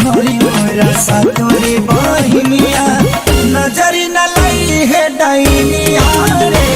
घरे मोरा सातोरे बहिनिया नजरी न लाई है डाइनिया रे।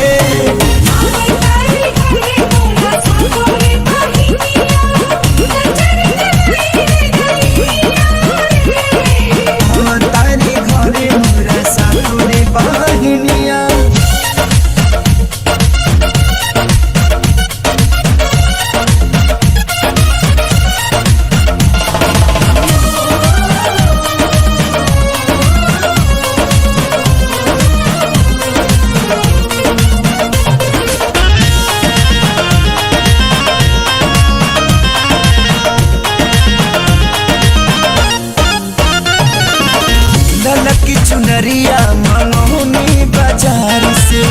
ललकी चुनरिया मनोनी बाजार से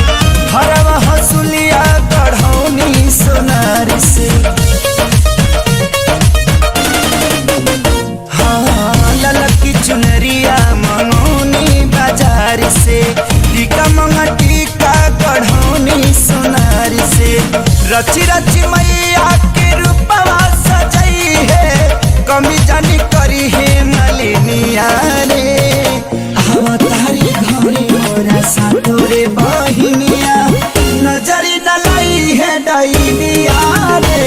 हरवा हंसुलिया गढ़ौनी सोनार से। हाँ ललकी चुनरिया मनोनी बाजार से टीका मंगा टीका गढ़ौनी सोनार से। रची रची मैया के रूपवा सजाई है कमी जानी करी है मलिनिया रे। तारी घरे मोरा सातोरे बहिनिया नजरी न लाई है डाइनिया रे।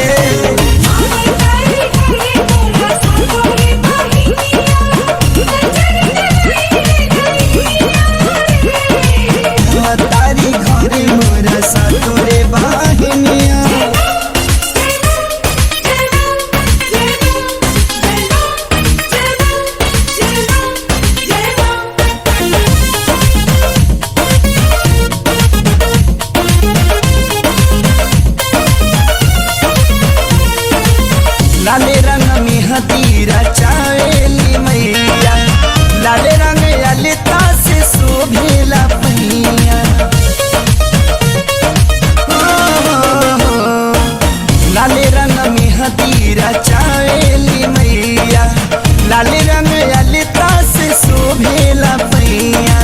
तारी घरे मोरा सातोरे बहिनिया लाले रंग में हदीरा चावेली मैया लाले रंग ललिता से शोभेला पैया। लाले रंग में हदीरा चावेली मैया लाले रंग ललिता से शोभेला पैया।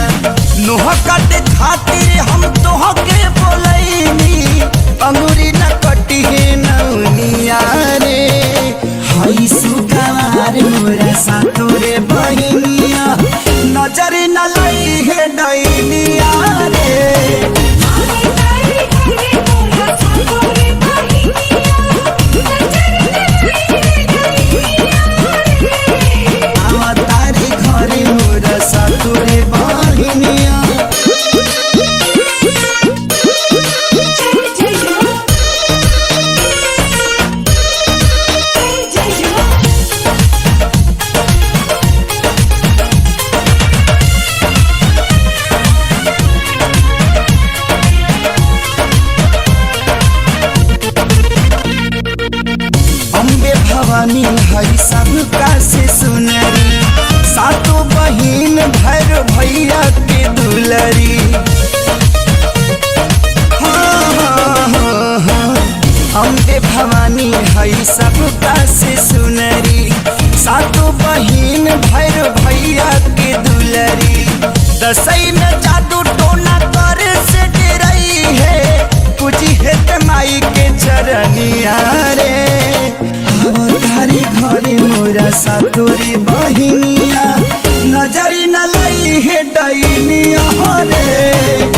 नोह काटे खातिर हम तोह के बोलैनी अंगूरी न कटी है नौनिया रे। हई सुगवार मोरा सातोरे बहिनिया नजरी न लाई है डाइनिया रे। तारी घरे मोरा सातोरे बहिनिया अम्बे भवानी हई सबका से सुनरी सातों बहिन भैर भैया के दुलरी। अम्बे भवानी हई सबका से सुनरी सातों बहिन भैर भैया के दुलरी। दसई में जादू टोना कर से डरई है पूजी है माई के चरनिया रे। तारी घरे मोरा सातोरे बहिनिया नजरी न लाई है डाइनिया रे।